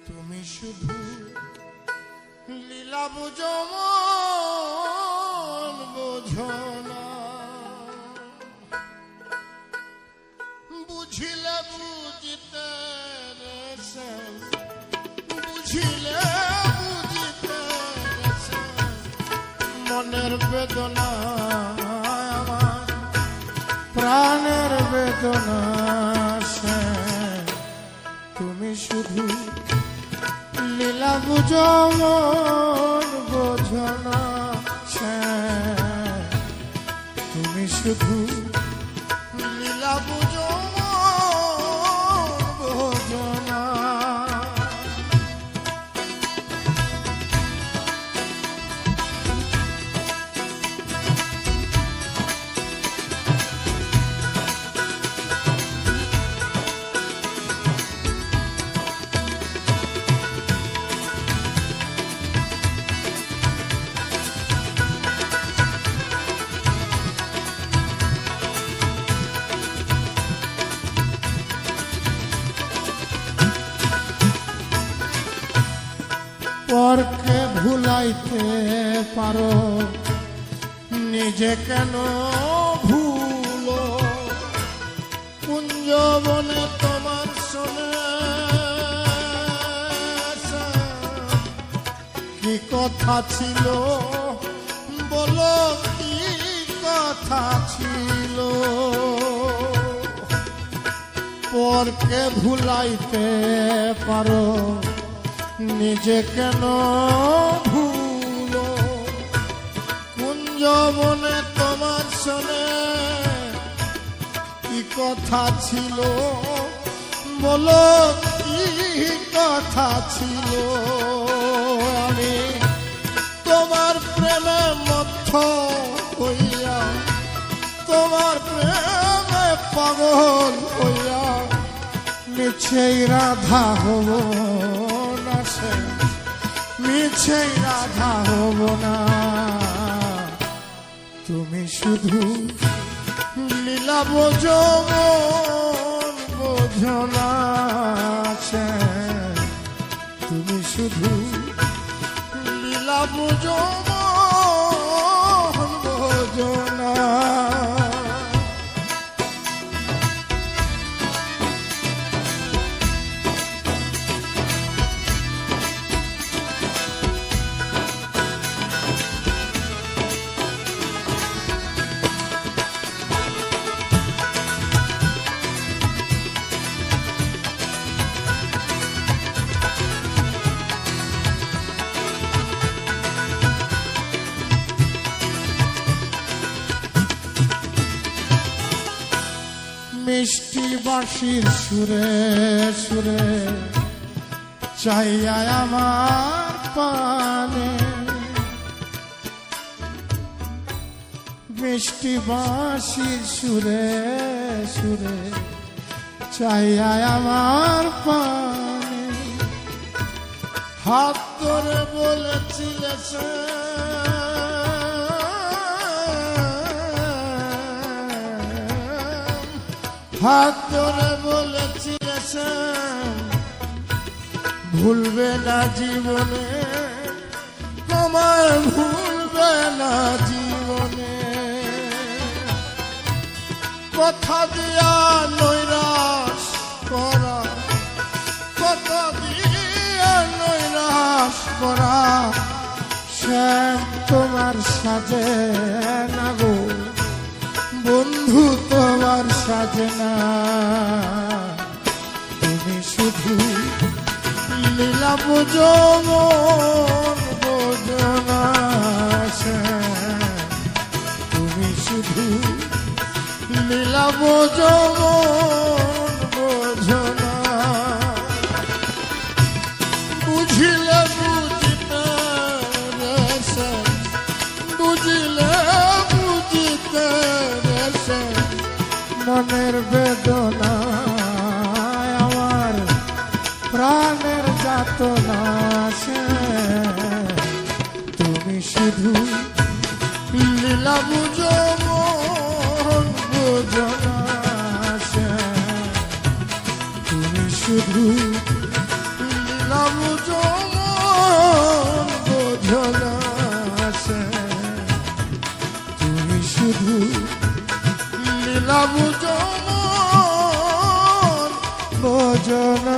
তুমি শুধু লীলা বুঝো মন বোঝো না, বুঝিলে বুঝিতে রেছে, বুঝিলে বুঝিতে রেছে মনের বেদনা আমার প্রাণের বেদনা সে। তুমি শুধু লীলা বুঝো মন বোঝো না সে, তুমি শুধু লীলা বুঝো মন বোঝো না। পরকে ভুলাইতে পারো নিজে কেন ভুলো, কুঞ্জবনে তোমার শোনে কি কথা ছিল বলো, কি কথা ছিল। পরকে ভুলাইতে পারো নিজে কেন ভুলো, কুঞ্জবনে তোমার শোনে কি কথা ছিল বলো, কি কথা ছিল। আমি তোমার প্রেমে মত্ত হইয়া, তোমার প্রেমে পাগল হইয়া মিছেই রাধা হব, মিছে রাধা হব না। তুমি শুধু লীলা বোঝো মন বোঝো না, তুমি শুধু লীলা বোঝো মন বোঝো না। মিষ্টি বাঁশির সুরে সুরে চাইয়া আমার পানে, মিষ্টি বাঁশির সুরে সুরে চাইয়া আমার পানে, হাত ধরে বলেছিলে হাত ধরে বলেছিলে ভুলবে না জীবনে, তোমায় ভুলবে না জীবনে। কথা দিয়া নৈরাশ করা, কথা দিয়া নৈরাশ করা শ্যাম তোমার সাজে না গো বন্ধু, তোমার সাজে না। তুমি শুধু লীলা বুঝো মন বোঝো না, তুমি শুধু লীলা বুঝো মন বোঝো না। বুঝিলে বুঝিতে রেছে, বুঝিলে বুঝিতে রেছে মনের বেদনা আমার প্রাণের যাতনা সে। তুমি শুধু লীলা বুঝো মন বোঝো না, তুমি শুধু লীলা বুঝো মন বোঝো না সে তুমি শুধু লীলা বুঝো মন বোঝো না